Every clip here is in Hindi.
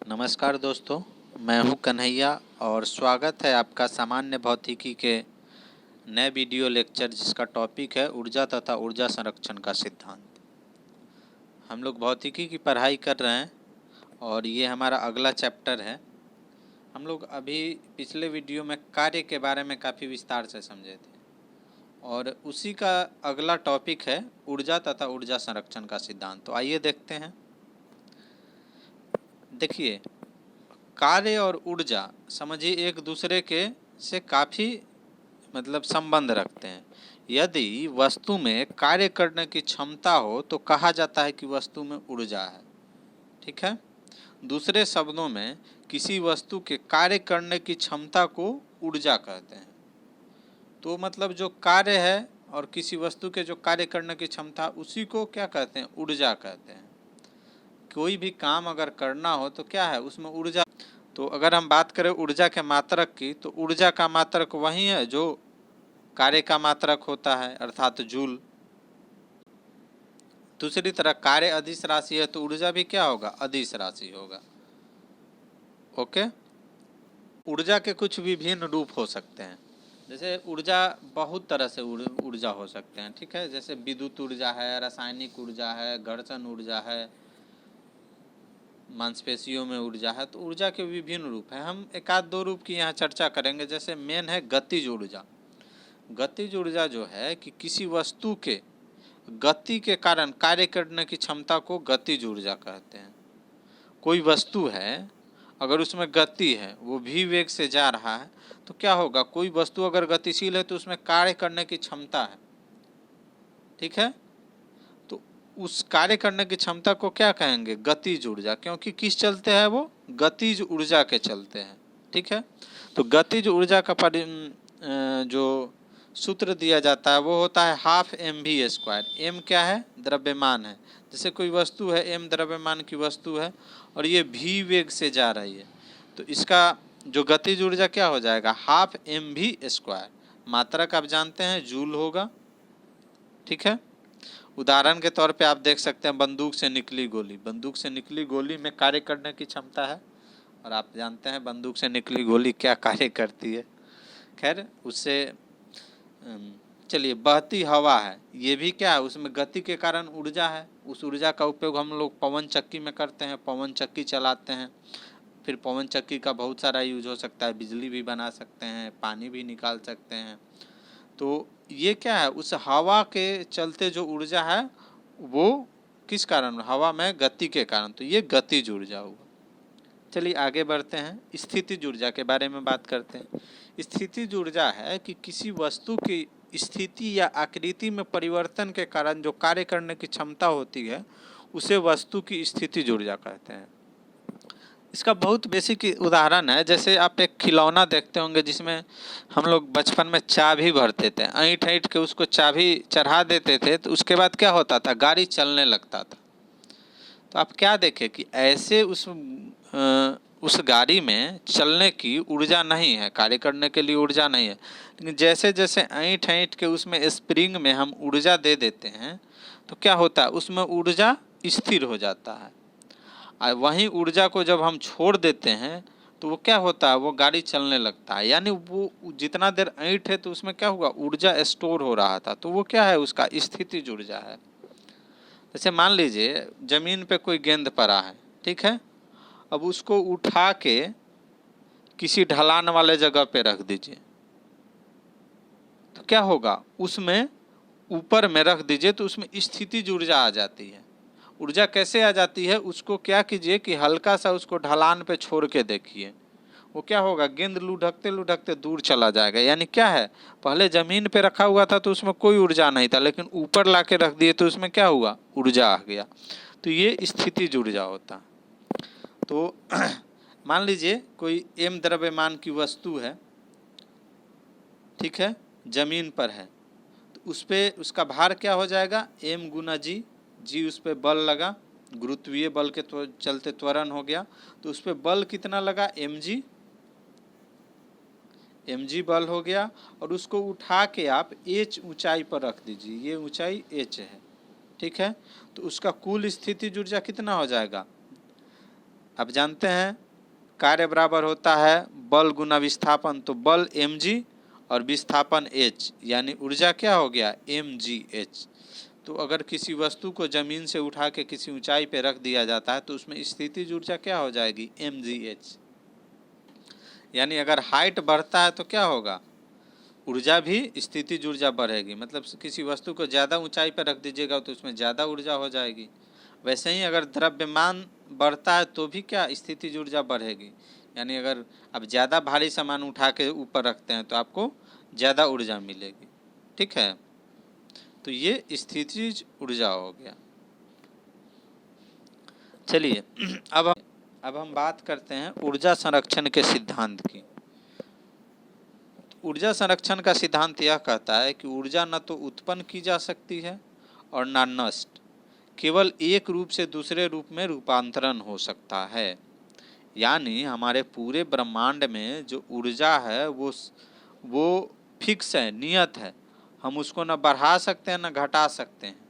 नमस्कार दोस्तों, मैं हूं कन्हैया और स्वागत है आपका सामान्य भौतिकी के नए वीडियो लेक्चर जिसका टॉपिक है ऊर्जा तथा ऊर्जा संरक्षण का सिद्धांत। हम लोग भौतिकी की पढ़ाई कर रहे हैं और ये हमारा अगला चैप्टर है। हम लोग अभी पिछले वीडियो में कार्य के बारे में काफ़ी विस्तार से समझे थे और उसी का अगला टॉपिक है ऊर्जा तथा ऊर्जा संरक्षण का सिद्धांत। तो आइए देखते हैं। देखिए, कार्य और ऊर्जा समझिए एक दूसरे के से काफ़ी संबंध रखते हैं। यदि वस्तु में कार्य करने की क्षमता हो तो कहा जाता है कि वस्तु में ऊर्जा है। ठीक है। दूसरे शब्दों में किसी वस्तु के कार्य करने की क्षमता को ऊर्जा कहते हैं। तो जो कार्य है और किसी वस्तु के जो कार्य करने की क्षमता उसी को क्या कहते हैं? ऊर्जा कहते हैं। कोई भी काम अगर करना हो तो क्या है उसमें ऊर्जा। तो अगर हम बात करें ऊर्जा के मात्रक की तो ऊर्जा का मात्रक वही है जो कार्य का मात्रक होता है अर्थात जूल। दूसरी तरह कार्य अदिश राशि है तो ऊर्जा भी क्या होगा? अदिश राशि होगा। ओके। ऊर्जा के कुछ विभिन्न रूप हो सकते हैं। जैसे ऊर्जा बहुत तरह से ऊर्जा हो सकते हैं। ठीक है। जैसे विद्युत ऊर्जा है, रासायनिक ऊर्जा है, घर्षण ऊर्जा है, मांसपेशियों में ऊर्जा है। तो ऊर्जा के विभिन्न रूप हैं। हम एक आध दो रूप की यहाँ चर्चा करेंगे। जैसे मेन है गतिज ऊर्जा। गतिज ऊर्जा जो है कि किसी वस्तु के गति के कारण कार्य करने की क्षमता को गतिज ऊर्जा कहते हैं। कोई वस्तु है, अगर उसमें गति है, वो भी वेग से जा रहा है तो क्या होगा? कोई वस्तु अगर गतिशील है तो उसमें कार्य करने की क्षमता है। ठीक है। तो उस कार्य करने की क्षमता को क्या कहेंगे? गतिज ऊर्जा। क्योंकि किस चलते हैं? वो गतिज ऊर्जा के चलते हैं। ठीक है। तो गतिज ऊर्जा का जो सूत्र दिया जाता है वो होता है हाफ mv²। m क्या है? द्रव्यमान है। जैसे कोई वस्तु है, m द्रव्यमान की वस्तु है और ये v वेग से जा रही है तो इसका जो गतिज ऊर्जा क्या हो जाएगा? Half mv²। मात्रक आप जानते हैं जूल होगा। ठीक है। उदाहरण के तौर पे आप देख सकते हैं बंदूक से निकली गोली। बंदूक से निकली गोली में कार्य करने की क्षमता है और आप जानते हैं बंदूक से निकली गोली क्या कार्य करती है। खैर, उससे चलिए, बहती हवा है, ये भी क्या है? उसमें गति के कारण ऊर्जा है। उस ऊर्जा का उपयोग हम लोग पवन चक्की में करते हैं, पवन चक्की चलाते हैं। फिर पवन चक्की का बहुत सारा यूज हो सकता है, बिजली भी बना सकते हैं, पानी भी निकाल सकते हैं। तो ये क्या है? उस हवा के चलते जो ऊर्जा है वो किस कारण? हवा में गति के कारण। तो ये गतिज ऊर्जा हुआ। चलिए आगे बढ़ते हैं। स्थितिज ऊर्जा के बारे में बात करते हैं। स्थितिज ऊर्जा है कि किसी वस्तु की स्थिति या आकृति में परिवर्तन के कारण जो कार्य करने की क्षमता होती है उसे वस्तु की स्थितिज ऊर्जा कहते हैं। इसका बहुत बेसिक उदाहरण है। जैसे आप एक खिलौना देखते होंगे जिसमें हम लोग बचपन में चाबी भरते थे, ऐंठ ऐंठ के उसको चाबी चढ़ा देते थे तो उसके बाद क्या होता था? गाड़ी चलने लगता था। तो आप क्या देखें कि ऐसे उस गाड़ी में चलने की ऊर्जा नहीं है, कार्य करने के लिए ऊर्जा नहीं है। लेकिन जैसे जैसे ऐंठ ऐंठ के उसमें स्प्रिंग में हम ऊर्जा दे देते हैं तो क्या होता है? उसमें ऊर्जा स्थिर हो जाता है। और वहीं ऊर्जा को जब हम छोड़ देते हैं तो वो क्या होता है? वो गाड़ी चलने लगता है। यानी वो जितना देर ऐंठ है तो उसमें क्या हुआ? ऊर्जा स्टोर हो रहा था। तो वो क्या है? उसका स्थितिज ऊर्जा है। जैसे मान लीजिए जमीन पे कोई गेंद पड़ा है। ठीक है। अब उसको उठा के किसी ढलान वाले जगह पे रख दीजिए तो क्या होगा? उसमें ऊपर में रख दीजिए तो उसमें स्थितिज ऊर्जा आ जाती है। ऊर्जा कैसे आ जाती है? उसको क्या कीजिए कि हल्का सा उसको ढलान पे छोड़ के देखिए, वो क्या होगा? गेंद लुढ़कते लुढ़कते दूर चला जाएगा। यानी क्या है? पहले जमीन पे रखा हुआ था तो उसमें कोई ऊर्जा नहीं था, लेकिन ऊपर ला के रख दिए तो उसमें क्या हुआ? ऊर्जा आ गया। तो ये स्थितिज ऊर्जा होता। तो मान लीजिए कोई m द्रव्यमान की वस्तु है। ठीक है। जमीन पर है तो उस पे उसका भार क्या हो जाएगा? m गुना g। जी उस पे बल लगा, गुरुत्वीय बल के चलते त्वरण हो गया। तो उस पे बल कितना लगा? mg बल हो गया। और उसको उठा के आप h ऊंचाई पर रख दीजिए। ये ऊंचाई h है। ठीक है। तो उसका कुल स्थितिज ऊर्जा कितना हो जाएगा? अब जानते हैं कार्य बराबर होता है बल गुना विस्थापन, तो बल mg और विस्थापन h, यानी ऊर्जा क्या हो गया mgh। तो अगर किसी वस्तु को जमीन से उठा के किसी ऊंचाई पे रख दिया जाता है तो उसमें स्थितिज ऊर्जा क्या हो जाएगी mgh। यानी अगर हाइट बढ़ता है तो क्या होगा, ऊर्जा भी स्थितिज ऊर्जा बढ़ेगी। मतलब किसी वस्तु को ज़्यादा ऊंचाई पर रख दीजिएगा तो उसमें ज़्यादा ऊर्जा हो जाएगी। वैसे ही अगर द्रव्यमान बढ़ता है तो भी क्या स्थितिज ऊर्जा बढ़ेगी। यानी अगर आप ज़्यादा भारी सामान उठा के ऊपर रखते हैं तो आपको ज़्यादा ऊर्जा मिलेगी। ठीक है, तो ये स्थितिज ऊर्जा हो गया। चलिए अब हम बात करते हैं ऊर्जा संरक्षण के सिद्धांत की। ऊर्जा संरक्षण का सिद्धांत यह कहता है कि ऊर्जा न तो उत्पन्न की जा सकती है और न नष्ट, केवल एक रूप से दूसरे रूप में रूपांतरण हो सकता है। यानी हमारे पूरे ब्रह्मांड में जो ऊर्जा है वो फिक्स है, नियत है। हम उसको न बढ़ा सकते हैं न घटा सकते हैं।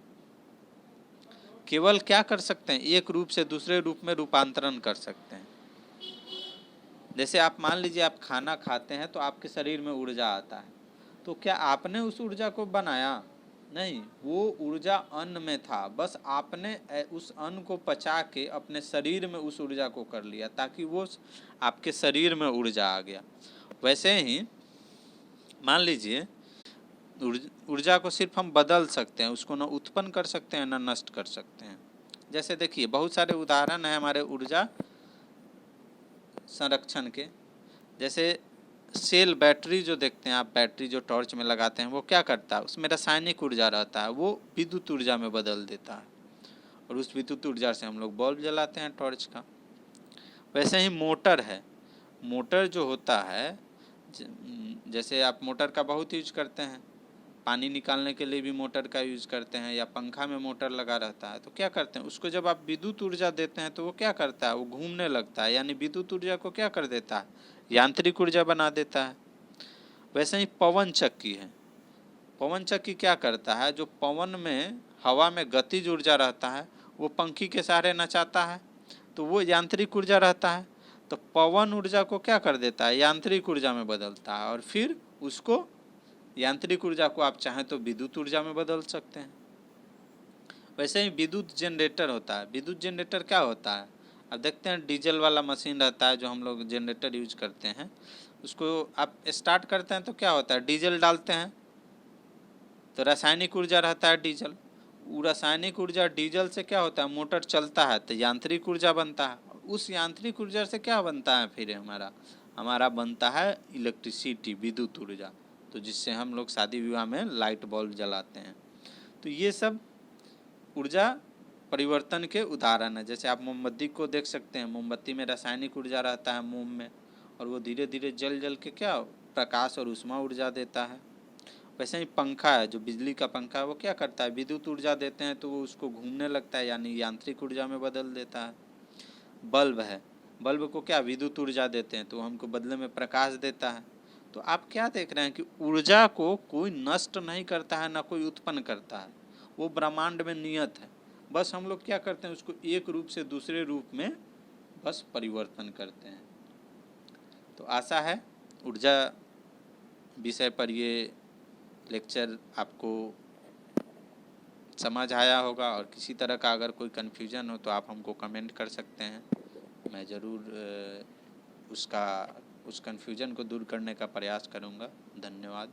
केवल क्या कर सकते हैं, एक रूप से दूसरे रूप में रूपांतरण कर सकते हैं। जैसे आप मान लीजिए आप खाना खाते हैं तो आपके शरीर में ऊर्जा आता है, तो क्या आपने उस ऊर्जा को बनाया? नहीं, वो ऊर्जा अन्न में था, बस आपने उस अन्न को पचा के अपने शरीर में उस ऊर्जा को कर लिया ताकि वो आपके शरीर में ऊर्जा आ गया। वैसे ही मान लीजिए ऊर्जा को सिर्फ हम बदल सकते हैं, उसको न उत्पन्न कर सकते हैं न नष्ट कर सकते हैं। जैसे देखिए बहुत सारे उदाहरण हैं हमारे ऊर्जा संरक्षण के। जैसे सेल बैटरी जो देखते हैं आप, बैटरी जो टॉर्च में लगाते हैं वो क्या करता है, उसमें रासायनिक ऊर्जा रहता है, वो विद्युत ऊर्जा में बदल देता है और उस विद्युत ऊर्जा से हम लोग बल्ब जलाते हैं टॉर्च का। वैसे ही मोटर है, मोटर जो होता है जैसे आप मोटर का बहुत यूज करते हैं, पानी निकालने के लिए भी मोटर का यूज़ करते हैं, या पंखा में मोटर लगा रहता है तो क्या करते हैं, उसको जब आप विद्युत ऊर्जा देते हैं तो वो क्या करता है, वो घूमने लगता है, यानी विद्युत ऊर्जा को क्या कर देता है, यांत्रिक ऊर्जा बना देता है। वैसे ही पवन चक्की है, पवन चक्की क्या करता है, जो पवन में हवा में गतिज ऊर्जा रहता है वो पंखी के सहारे नचाता है, तो वो यांत्रिक ऊर्जा रहता है। तो पवन ऊर्जा को क्या कर देता है, यांत्रिक ऊर्जा में बदलता है और फिर उसको यांत्रिक ऊर्जा को आप चाहें तो विद्युत ऊर्जा में बदल सकते हैं। वैसे ही विद्युत जनरेटर होता है। विद्युत जनरेटर क्या होता है, अब देखते हैं डीजल वाला मशीन रहता है जो हम लोग जनरेटर यूज करते हैं, उसको आप स्टार्ट करते हैं तो क्या होता है, डीजल डालते हैं तो रासायनिक ऊर्जा रहता है डीजल। वो रासायनिक ऊर्जा डीजल से क्या होता है, मोटर चलता है तो यांत्रिक ऊर्जा बनता है। उस यांत्रिक ऊर्जा से क्या बनता है, फिर हमारा बनता है इलेक्ट्रिसिटी, विद्युत ऊर्जा, तो जिससे हम लोग शादी विवाह में लाइट बल्ब जलाते हैं। तो ये सब ऊर्जा परिवर्तन के उदाहरण है। जैसे आप मोमबत्ती को देख सकते हैं, मोमबत्ती में रासायनिक ऊर्जा रहता है मोम में, और वो धीरे धीरे जल जल के क्या प्रकाश और ऊष्मा ऊर्जा देता है। वैसे ही पंखा है, जो बिजली का पंखा है वो क्या करता है, विद्युत ऊर्जा देते हैं तो वो उसको घूमने लगता है, यानी यांत्रिक ऊर्जा में बदल देता है। बल्ब है, बल्ब को क्या विद्युत ऊर्जा देते हैं तो हमको बदले में प्रकाश देता है। तो आप क्या देख रहे हैं कि ऊर्जा को कोई नष्ट नहीं करता है, ना कोई उत्पन्न करता है, वो ब्रह्मांड में नियत है। बस हम लोग क्या करते हैं, उसको एक रूप से दूसरे रूप में बस परिवर्तन करते हैं। तो आशा है ऊर्जा विषय पर ये लेक्चर आपको समझ आया होगा, और किसी तरह का अगर कोई कन्फ्यूजन हो तो आप हमको कमेंट कर सकते हैं। मैं ज़रूर उस कन्फ्यूजन को दूर करने का प्रयास करूंगा। धन्यवाद।